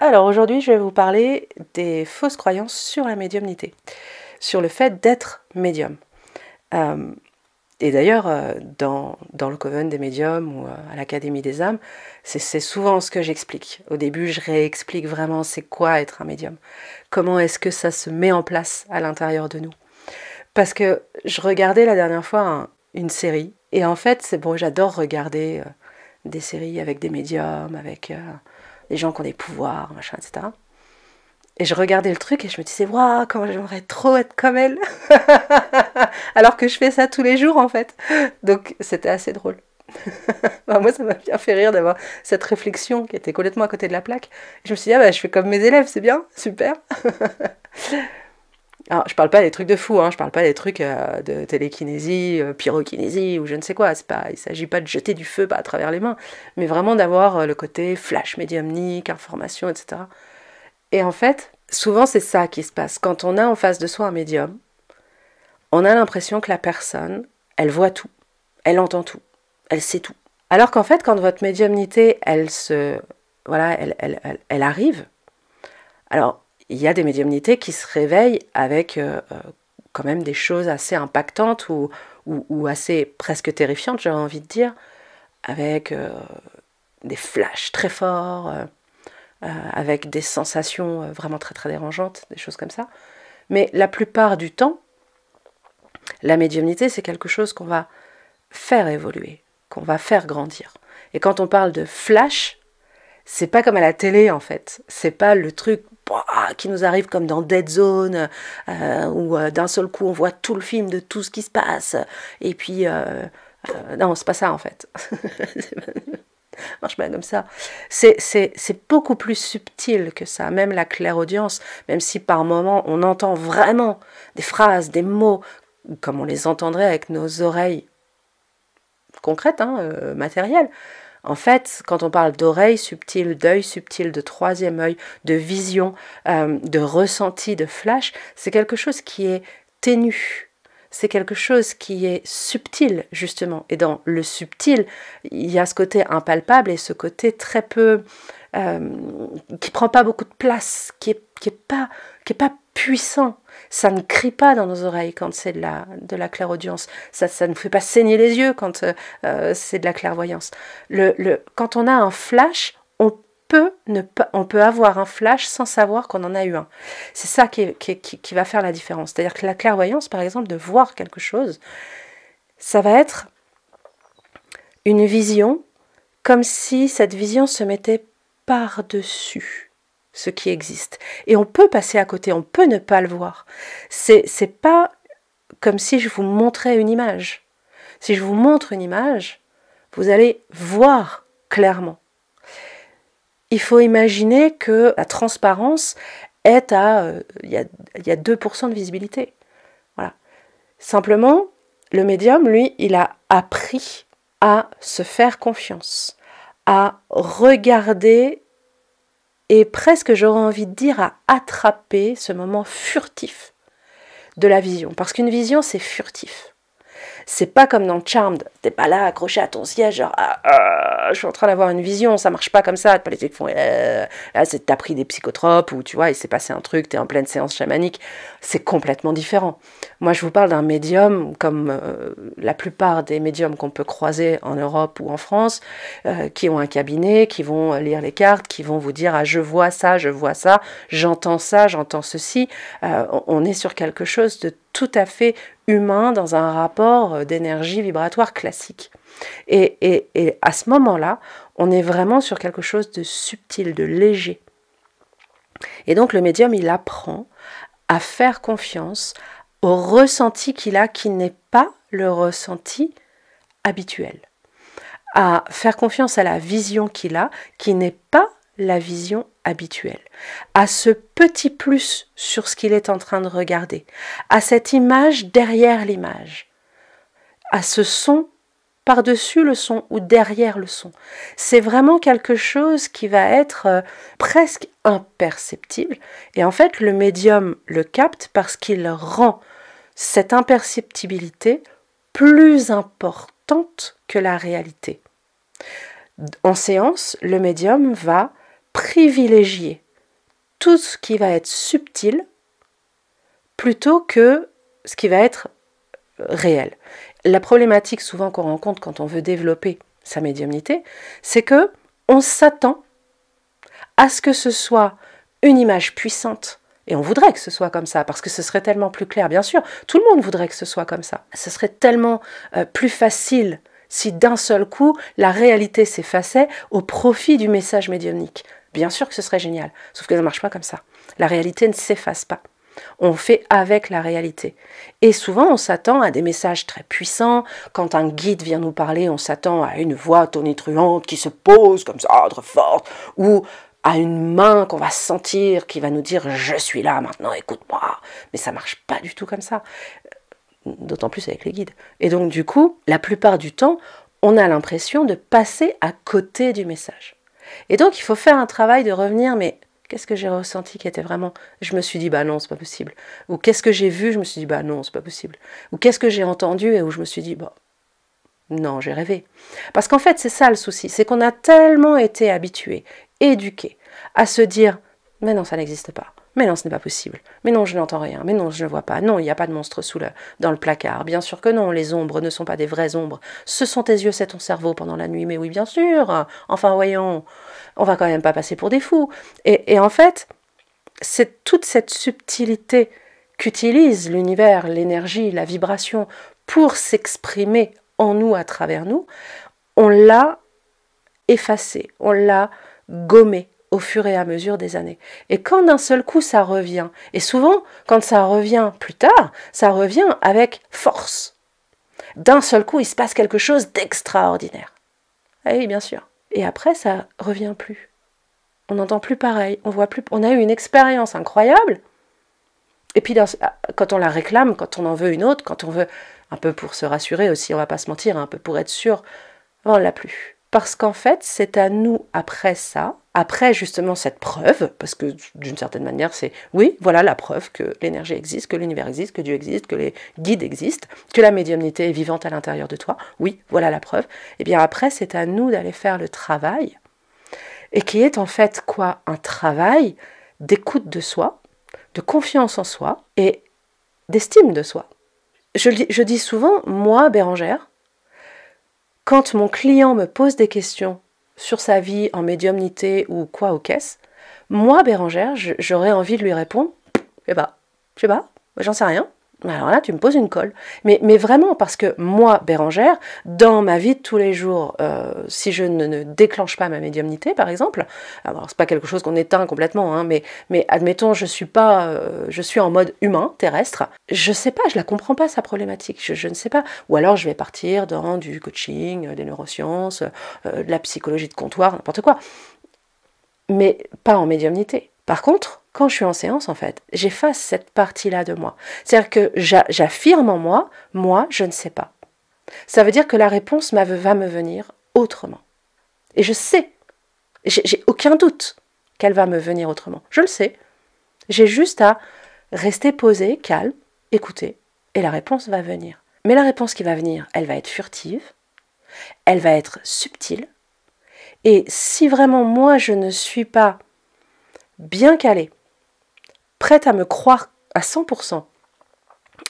Alors aujourd'hui, je vais vous parler des fausses croyances sur la médiumnité, sur le fait d'être médium. Et d'ailleurs, dans le Coven des médiums ou à l'Académie des âmes, c'est souvent ce que j'explique. Au début, je réexplique vraiment c'est quoi être un médium. Comment est-ce que ça se met en place à l'intérieur de nous. Parce que je regardais la dernière fois une série, et en fait, c'est bon, j'adore regarder des séries avec des médiums, avec des gens qui ont des pouvoirs, machin, etc. Et je regardais le truc et je me disais, waouh, comment j'aimerais trop être comme elle. Alors que je fais ça tous les jours, en fait. Donc, c'était assez drôle. Enfin, moi, ça m'a bien fait rire d'avoir cette réflexion qui était complètement à côté de la plaque. Et je me suis dit, ah bah, je fais comme mes élèves, c'est bien, super. Alors, je parle pas des trucs de fou, hein, je parle pas des trucs de télékinésie, pyrokinésie ou je ne sais quoi. Il s'agit pas de jeter du feu à travers les mains, mais vraiment d'avoir le côté flash médiumnique, information, etc. Et en fait, souvent c'est ça qui se passe. Quand on a en face de soi un médium, on a l'impression que la personne, elle voit tout, elle entend tout, elle sait tout. Alors qu'en fait, quand votre médiumnité, elle arrive, alors il y a des médiumnités qui se réveillent avec quand même des choses assez impactantes ou assez presque terrifiantes, j'aurais envie de dire, avec des flashs très forts, avec des sensations vraiment très très dérangeantes, des choses comme ça. Mais la plupart du temps, la médiumnité, c'est quelque chose qu'on va faire évoluer, qu'on va faire grandir. Et quand on parle de flash, c'est pas comme à la télé en fait. C'est pas le truc qui nous arrive comme dans Dead Zone, où d'un seul coup on voit tout le film de tout ce qui se passe. Et puis, non, c'est pas ça en fait. Marche pas comme ça. C'est beaucoup plus subtil que ça. Même la clairaudience, même si par moments on entend vraiment des phrases, des mots, comme on les entendrait avec nos oreilles concrètes, matérielles. En fait, quand on parle d'oreille subtile, d'œil subtil, de troisième œil, de vision, de ressenti, de flash, c'est quelque chose qui est ténu. C'est quelque chose qui est subtil, justement. Et dans le subtil, il y a ce côté impalpable et ce côté très peu... qui prend pas beaucoup de place, qui est pas puissant. Ça ne crie pas dans nos oreilles quand c'est de la clairaudience. Ça ne fait pas saigner les yeux quand c'est de la clairvoyance. Quand on a un flash, on peut avoir un flash sans savoir qu'on en a eu un. C'est ça qui va faire la différence. C'est-à-dire que la clairvoyance, par exemple, de voir quelque chose, ça va être une vision comme si cette vision se mettait par-dessus ce qui existe. Et on peut passer à côté, on peut ne pas le voir. C'est pas comme si je vous montrais une image. Si je vous montre une image, vous allez voir clairement. Il faut imaginer que la transparence est il y a 2% de visibilité. Voilà. Simplement, le médium, lui, il a appris à se faire confiance, à regarder et presque, j'aurais envie de dire, à attraper ce moment furtif de la vision. Parce qu'une vision, c'est furtif. C'est pas comme dans Charmed, t'es pas là accroché à ton siège, genre je suis en train d'avoir une vision, ça marche pas comme ça, t'as pas les trucs qui font là, t'as pris des psychotropes ou tu vois, il s'est passé un truc, t'es en pleine séance chamanique, c'est complètement différent. Moi je vous parle d'un médium comme la plupart des médiums qu'on peut croiser en Europe ou en France, qui ont un cabinet, qui vont lire les cartes, qui vont vous dire je vois ça, j'entends ceci, on est sur quelque chose de tout à fait humain dans un rapport d'énergie vibratoire classique. Et à ce moment-là, on est vraiment sur quelque chose de subtil, de léger. Et donc le médium, il apprend à faire confiance au ressenti qu'il a, qui n'est pas le ressenti habituel. À faire confiance à la vision qu'il a, qui n'est pas la vision habituelle, à ce petit plus sur ce qu'il est en train de regarder, à cette image derrière l'image, à ce son par-dessus le son ou derrière le son. C'est vraiment quelque chose qui va être presque imperceptible. Et en fait, le médium le capte parce qu'il rend cette imperceptibilité plus importante importante que la réalité. En séance, le médium va privilégier tout ce qui va être subtil plutôt que ce qui va être réel. La problématique souvent qu'on rencontre quand on veut développer sa médiumnité, c'est que on s'attend à ce que ce soit une image puissante. Et on voudrait que ce soit comme ça, parce que ce serait tellement plus clair. Bien sûr, tout le monde voudrait que ce soit comme ça. Ce serait tellement plus facile si d'un seul coup, la réalité s'effaçait au profit du message médiumnique. Bien sûr que ce serait génial, sauf que ça ne marche pas comme ça. La réalité ne s'efface pas. On fait avec la réalité. Et souvent, on s'attend à des messages très puissants. Quand un guide vient nous parler, on s'attend à une voix tonitruante qui se pose comme ça, très forte, ou à une main qu'on va sentir, qui va nous dire « je suis là maintenant, écoute-moi ». Mais ça ne marche pas du tout comme ça, d'autant plus avec les guides. Et donc du coup, la plupart du temps, on a l'impression de passer à côté du message. Et donc il faut faire un travail de revenir, mais qu'est-ce que j'ai ressenti qui était vraiment... Je me suis dit, bah non, c'est pas possible. Ou qu'est-ce que j'ai vu, je me suis dit, bah non, c'est pas possible. Ou qu'est-ce que j'ai entendu et où je me suis dit, bah non, j'ai rêvé. Parce qu'en fait, c'est ça le souci, c'est qu'on a tellement été habitués, éduqués, à se dire, mais non, ça n'existe pas. Mais non, ce n'est pas possible. Mais non, je n'entends rien. Mais non, je ne vois pas. Non, il n'y a pas de monstre dans le placard. Bien sûr que non, les ombres ne sont pas des vraies ombres. Ce sont tes yeux, c'est ton cerveau pendant la nuit. Mais oui, bien sûr. Enfin, voyons, on va quand même pas passer pour des fous. Et en fait, c'est toute cette subtilité qu'utilise l'univers, l'énergie, la vibration pour s'exprimer en nous, à travers nous, on l'a effacé, on l'a gommé au fur et à mesure des années. Et quand d'un seul coup ça revient, et souvent quand ça revient plus tard, ça revient avec force. D'un seul coup, il se passe quelque chose d'extraordinaire. Ah oui, bien sûr. Et après, ça revient plus. On n'entend plus pareil, on voit plus. On a eu une expérience incroyable. Et puis quand on la réclame, quand on en veut une autre, quand on veut un peu pour se rassurer aussi, on va pas se mentir, un peu pour être sûr, on l'a plus. Parce qu'en fait, c'est à nous, après ça, après justement cette preuve, parce que d'une certaine manière, c'est, oui, voilà la preuve que l'énergie existe, que l'univers existe, que Dieu existe, que les guides existent, que la médiumnité est vivante à l'intérieur de toi, oui, voilà la preuve. Et bien après, c'est à nous d'aller faire le travail, et qui est en fait quoi? Un travail d'écoute de soi, de confiance en soi, et d'estime de soi. Je dis souvent, moi, Bérangère, quand mon client me pose des questions sur sa vie en médiumnité ou quoi au caisse, moi, Bérangère, j'aurais envie de lui répondre, je sais pas, j'en sais rien. Alors là, tu me poses une colle. Mais vraiment, parce que moi, Bérangère, dans ma vie de tous les jours, si je ne déclenche pas ma médiumnité, par exemple, alors c'est pas quelque chose qu'on éteint complètement, hein, mais admettons, je suis en mode humain, terrestre, je sais pas, je la comprends pas, sa problématique, je ne sais pas. Ou alors je vais partir dans du coaching, des neurosciences, de la psychologie de comptoir, n'importe quoi. Mais pas en médiumnité. Par contre, quand je suis en séance, en fait, j'efface cette partie-là de moi. C'est-à-dire que j'affirme en moi, je ne sais pas. Ça veut dire que la réponse va me venir autrement. Et je sais, j'ai aucun doute qu'elle va me venir autrement. Je le sais. J'ai juste à rester posé, calme, écouter, et la réponse va venir. Mais la réponse qui va venir, elle va être furtive, elle va être subtile, et si vraiment moi je ne suis pas bien calée, prête à me croire à 100%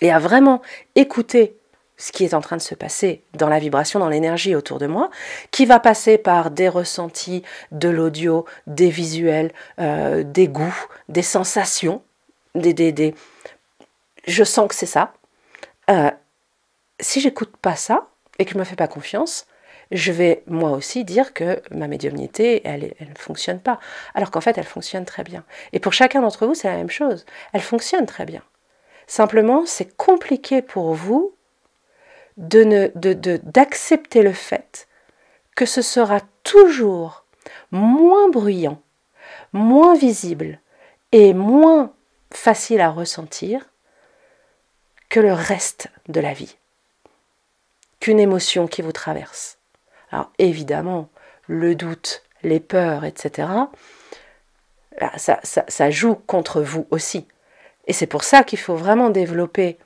et à vraiment écouter ce qui est en train de se passer dans la vibration, dans l'énergie autour de moi, qui va passer par des ressentis, de l'audio, des visuels, des goûts, des sensations, je sens que c'est ça. Si j'écoute pas ça et que je me fais pas confiance, je vais moi aussi dire que ma médiumnité, elle ne fonctionne pas. Alors qu'en fait, elle fonctionne très bien. Et pour chacun d'entre vous, c'est la même chose. Elle fonctionne très bien. Simplement, c'est compliqué pour vous d'accepter le fait que ce sera toujours moins bruyant, moins visible et moins facile à ressentir que le reste de la vie, qu'une émotion qui vous traverse. Alors évidemment, le doute, les peurs, etc., ça joue contre vous aussi. Et c'est pour ça qu'il faut vraiment développer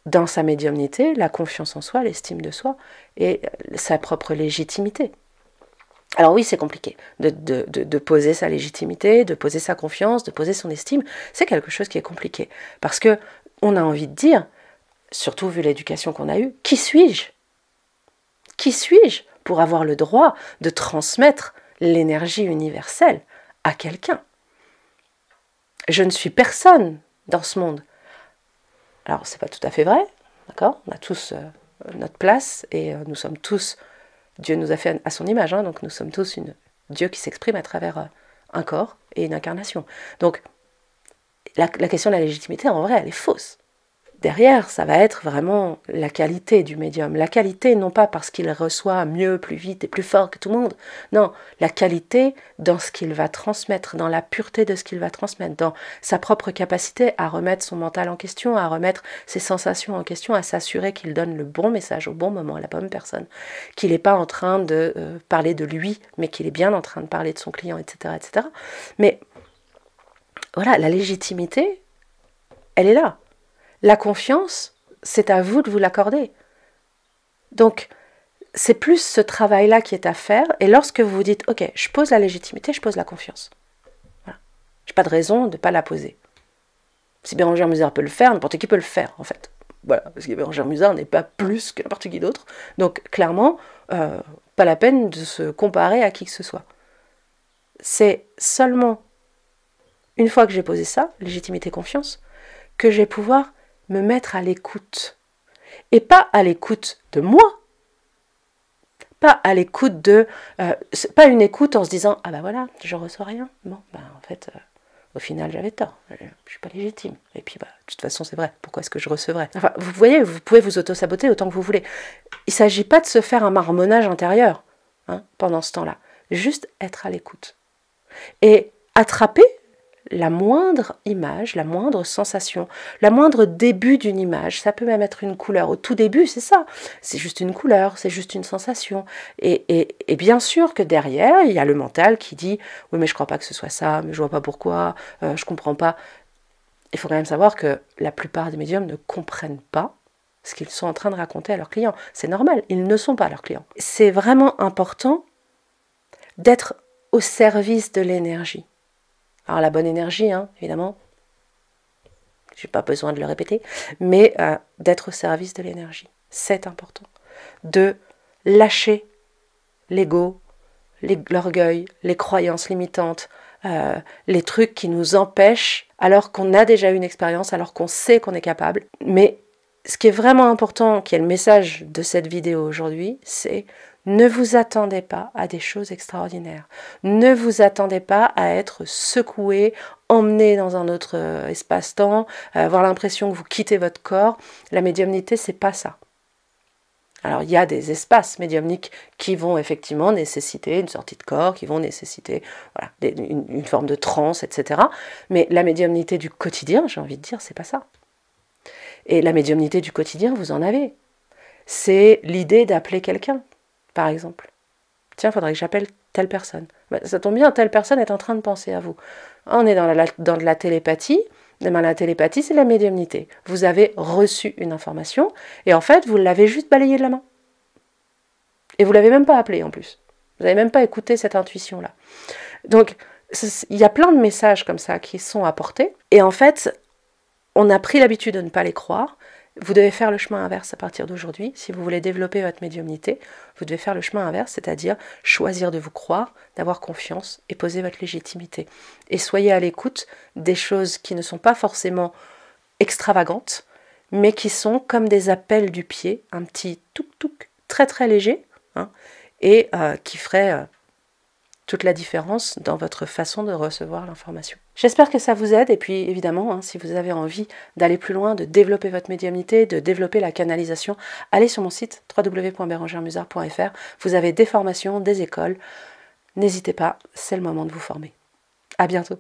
dans sa médiumnité, la confiance en soi, l'estime de soi et sa propre légitimité. Alors oui, c'est compliqué de poser sa légitimité, de poser sa confiance, de poser son estime. C'est quelque chose qui est compliqué. Parce que on a envie de dire, surtout vu l'éducation qu'on a eue, qui suis-je? Qui suis-je pour avoir le droit de transmettre l'énergie universelle à quelqu'un? Je ne suis personne dans ce monde. Alors, c'est pas tout à fait vrai, d'accord? On a tous notre place et nous sommes tous... Dieu nous a fait à son image, hein, donc nous sommes tous Dieu qui s'exprime à travers un corps et une incarnation. Donc, la question de la légitimité, en vrai, elle est fausse. Derrière, ça va être vraiment la qualité du médium. La qualité, non pas parce qu'il reçoit mieux, plus vite et plus fort que tout le monde. Non, la qualité dans ce qu'il va transmettre, dans la pureté de ce qu'il va transmettre, dans sa propre capacité à remettre son mental en question, à remettre ses sensations en question, à s'assurer qu'il donne le bon message au bon moment à la bonne personne. Qu'il n'est pas en train de parler de lui, mais qu'il est bien en train de parler de son client, etc., etc. Mais voilà, la légitimité, elle est là. La confiance, c'est à vous de vous l'accorder. Donc, c'est plus ce travail-là qui est à faire. Et lorsque vous vous dites, ok, je pose la légitimité, je pose la confiance. Voilà. Je n'ai pas de raison de ne pas la poser. Si Bérengère Musard peut le faire, n'importe qui peut le faire, en fait. Voilà, parce que Bérengère Musard n'est pas plus que n'importe qui d'autre. Donc, clairement, pas la peine de se comparer à qui que ce soit. C'est seulement une fois que j'ai posé ça, légitimité, confiance, que je vais pouvoir me mettre à l'écoute. Et pas à l'écoute de moi. Pas à l'écoute de... pas une écoute en se disant « Ah ben voilà, je reçois rien. Bon, ben en fait, au final, j'avais tort. Je ne suis pas légitime. Et puis, bah, de toute façon, c'est vrai. Pourquoi est-ce que je recevrais ?» Enfin, vous voyez, vous pouvez vous auto-saboter autant que vous voulez. Il ne s'agit pas de se faire un marmonnage intérieur pendant ce temps-là. Juste être à l'écoute. Et attraper la moindre image, la moindre sensation, la moindre début d'une image, ça peut même être une couleur. Au tout début, c'est ça. C'est juste une couleur, c'est juste une sensation. Et bien sûr que derrière, il y a le mental qui dit « Oui, mais je ne crois pas que ce soit ça, mais je ne vois pas pourquoi, je ne comprends pas. » Il faut quand même savoir que la plupart des médiums ne comprennent pas ce qu'ils sont en train de raconter à leurs clients. C'est normal, ils ne sont pas leurs clients. C'est vraiment important d'être au service de l'énergie. Alors la bonne énergie, évidemment, je n'ai pas besoin de le répéter, mais d'être au service de l'énergie, c'est important. De lâcher l'ego, l'orgueil, les croyances limitantes, les trucs qui nous empêchent, alors qu'on a déjà eu une expérience, alors qu'on sait qu'on est capable. Mais ce qui est vraiment important, qui est le message de cette vidéo aujourd'hui, c'est ne vous attendez pas à des choses extraordinaires. Ne vous attendez pas à être secoué, emmené dans un autre espace-temps, avoir l'impression que vous quittez votre corps. La médiumnité, c'est pas ça. Alors, il y a des espaces médiumniques qui vont effectivement nécessiter une sortie de corps, qui vont nécessiter voilà, une forme de transe, etc. Mais la médiumnité du quotidien, j'ai envie de dire, c'est pas ça. Et la médiumnité du quotidien, vous en avez. C'est l'idée d'appeler quelqu'un, par exemple. Tiens, il faudrait que j'appelle telle personne. Ben, ça tombe bien, telle personne est en train de penser à vous. On est dans de la télépathie. Ben, la télépathie, c'est la médiumnité. Vous avez reçu une information et en fait, vous l'avez juste balayée de la main. Et vous ne l'avez même pas appelée en plus. Vous n'avez même pas écouté cette intuition-là. Donc, il y a plein de messages comme ça qui sont apportés. Et en fait, on a pris l'habitude de ne pas les croire. Vous devez faire le chemin inverse à partir d'aujourd'hui. Si vous voulez développer votre médiumnité, vous devez faire le chemin inverse, c'est-à-dire choisir de vous croire, d'avoir confiance et poser votre légitimité. Et soyez à l'écoute des choses qui ne sont pas forcément extravagantes, mais qui sont comme des appels du pied, un petit touk-touk très très léger, et qui ferait toute la différence dans votre façon de recevoir l'information. J'espère que ça vous aide et puis évidemment, si vous avez envie d'aller plus loin, de développer votre médiumnité, de développer la canalisation, allez sur mon site www.berangeremusard.fr. Vous avez des formations, des écoles. N'hésitez pas, c'est le moment de vous former. À bientôt.